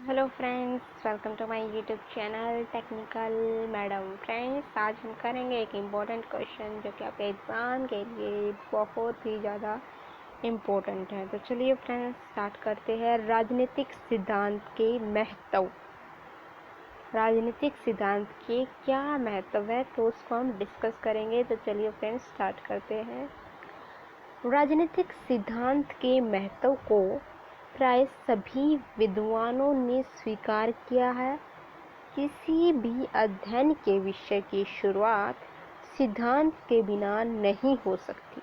Hello friends, welcome to my YouTube channel technical madam. Friends, आज हम करेंगे एक इम्पोर्टेंट क्वेश्चन जो कि आपके एग्ज़ाम के लिए बहुत ही ज़्यादा इम्पोर्टेंट है। तो चलिए फ्रेंड्स, स्टार्ट करते हैं। राजनीतिक सिद्धांत के महत्व। राजनीतिक सिद्धांत के क्या महत्व है, तो उसको हम डिस्कस करेंगे। तो चलिए फ्रेंड्स, स्टार्ट करते हैं। राजनीतिक सिद्धांत के महत्व को प्राय सभी विद्वानों ने स्वीकार किया है। किसी भी अध्ययन के विषय की शुरुआत सिद्धांत के बिना नहीं हो सकती।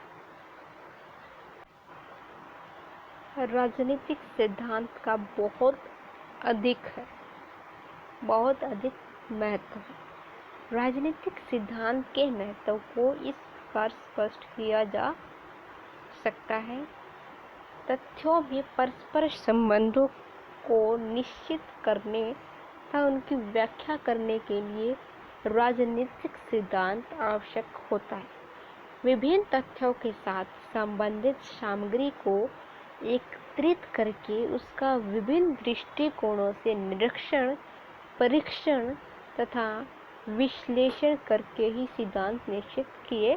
राजनीतिक सिद्धांत का बहुत अधिक महत्व है। राजनीतिक सिद्धांत के महत्व को इस प्रकार स्पष्ट किया जा सकता है। तथ्यों में परस्पर संबंधों को निश्चित करने तथा उनकी व्याख्या करने के लिए राजनीतिक सिद्धांत आवश्यक होता है। विभिन्न तथ्यों के साथ संबंधित सामग्री को एकत्रित करके उसका विभिन्न दृष्टिकोणों से निरीक्षण, परीक्षण तथा विश्लेषण करके ही सिद्धांत निश्चित किए।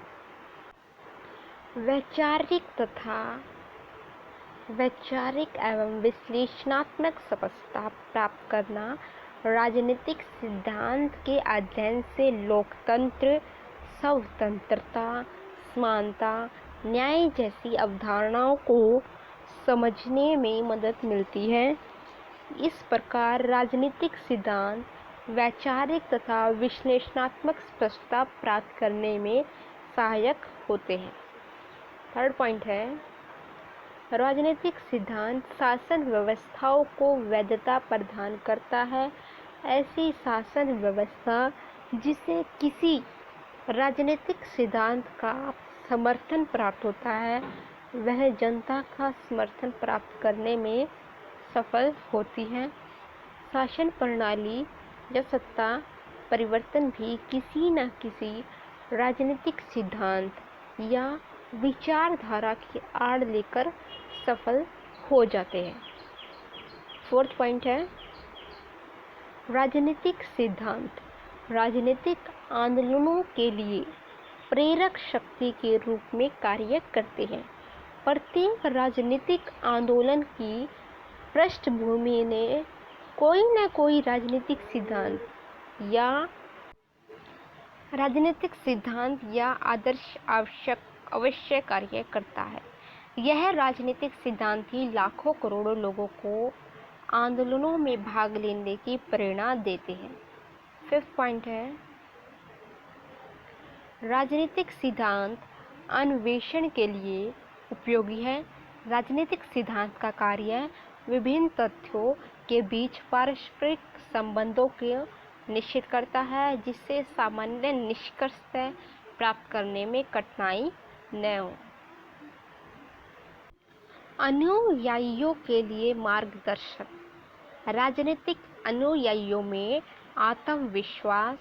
वैचारिक एवं विश्लेषणात्मक स्पष्टता प्राप्त करना। राजनीतिक सिद्धांत के अध्ययन से लोकतंत्र, स्वतंत्रता, समानता, न्याय जैसी अवधारणाओं को समझने में मदद मिलती है। इस प्रकार राजनीतिक सिद्धांत वैचारिक तथा विश्लेषणात्मक स्पष्टता प्राप्त करने में सहायक होते हैं। थर्ड पॉइंट है, राजनीतिक सिद्धांत शासन व्यवस्थाओं को वैधता प्रदान करता है। ऐसी शासन व्यवस्था जिसे किसी राजनीतिक सिद्धांत का समर्थन प्राप्त होता है, वह जनता का समर्थन प्राप्त करने में सफल होती है। शासन प्रणाली या सत्ता परिवर्तन भी किसी न किसी राजनीतिक सिद्धांत या विचारधारा की आड़ लेकर सफल हो जाते हैं। फोर्थ पॉइंट है, राजनीतिक सिद्धांत राजनीतिक आंदोलनों के लिए प्रेरक शक्ति के रूप में कार्य करते हैं। प्रत्येक राजनीतिक आंदोलन की पृष्ठभूमि ने कोई न कोई राजनीतिक सिद्धांत या आदर्श अवश्य कार्य करता है। यह राजनीतिक सिद्धांत ही लाखों करोड़ों लोगों को आंदोलनों में भाग लेने की प्रेरणा देते हैं। फिफ्थ पॉइंट है, राजनीतिक सिद्धांत अन्वेषण के लिए उपयोगी है। राजनीतिक सिद्धांत का कार्य विभिन्न तथ्यों के बीच पारस्परिक संबंधों को निश्चित करता है, जिससे सामान्य निष्कर्ष प्राप्त करने में कठिनाई न हो। अनुयायियों के लिए मार्गदर्शन। राजनीतिक अनुयायियों में आत्मविश्वास,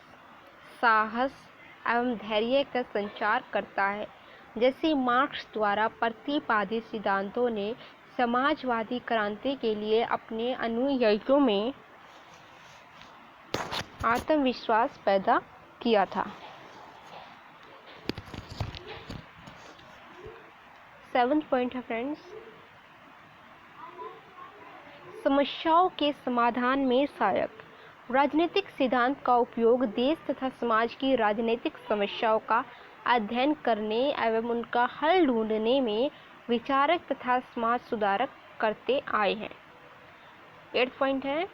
साहस एवं धैर्य का संचार करता है। जैसे मार्क्स द्वारा प्रतिपादित सिद्धांतों ने समाजवादी क्रांति के लिए अपने अनुयायियों में आत्मविश्वास पैदा किया था। सेवंथ पॉइंट है फ्रेंड्स, समस्याओं के समाधान में सहायक। राजनीतिक सिद्धांत का उपयोग देश तथा समाज की राजनीतिक समस्याओं का अध्ययन करने एवं उनका हल ढूंढने में विचारक तथा समाज सुधारक करते आए हैं। 8th पॉइंट है,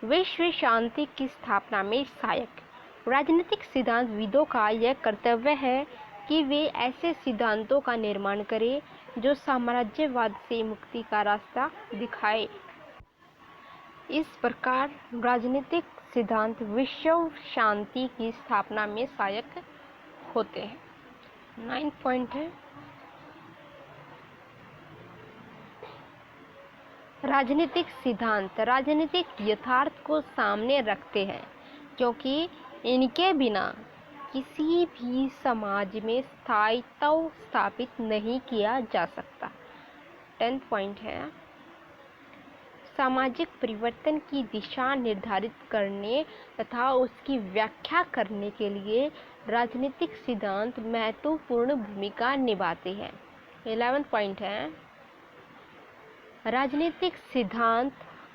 विश्व शांति की स्थापना में सहायक। राजनीतिक सिद्धांतविदों का यह कर्तव्य है कि वे ऐसे सिद्धांतों का निर्माण करें जो साम्राज्यवाद से मुक्ति का रास्ता दिखाए। इस प्रकार राजनीतिक सिद्धांत विश्व शांति की स्थापना में सहायक होते हैं। 9th पॉइंट है, राजनीतिक सिद्धांत राजनीतिक यथार्थ को सामने रखते हैं, क्योंकि इनके बिना किसी भी समाज में स्थायित्व स्थापित नहीं किया जा सकता। 10th पॉइंट है, सामाजिक परिवर्तन की दिशा निर्धारित करने तथा उसकी व्याख्या करने के लिए राजनीतिक सिद्धांत महत्वपूर्ण भूमिका निभाते हैं। 11वां पॉइंट है, राजनीतिक सिद्धांत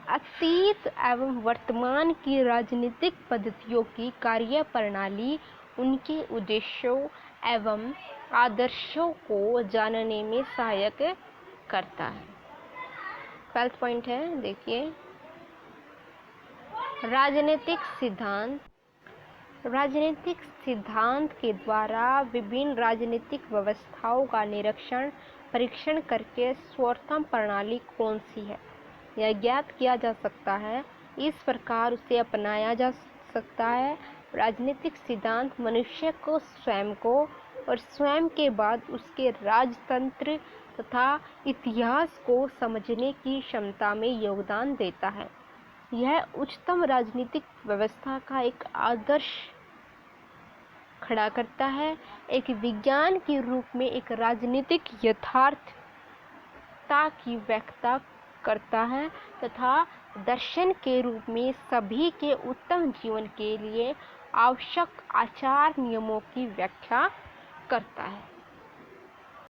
अतीत एवं वर्तमान की राजनीतिक पद्धतियों की कार्यप्रणाली, उनके उद्देश्यों एवं आदर्शों को जानने में सहायक करता है। 12वां पॉइंट है, देखिए, राजनीतिक सिद्धांत के द्वारा विभिन्न राजनीतिक व्यवस्थाओं का निरीक्षण परीक्षण करके सर्वोत्तम प्रणाली कौन सी है यह ज्ञात किया जा सकता है। इस प्रकार उसे अपनाया जा सकता है। राजनीतिक सिद्धांत मनुष्य को स्वयं को और स्वयं के बाद उसके राजतंत्र तथा इतिहास को समझने की क्षमता में योगदान देता है। यह उच्चतम राजनीतिक व्यवस्था का एक आदर्श खड़ा करता है, एक विज्ञान के रूप में एक राजनीतिक यथार्थता की व्याख्या करता है तथा दर्शन के रूप में सभी के उत्तम जीवन के लिए आवश्यक आचार नियमों की व्याख्या करता है।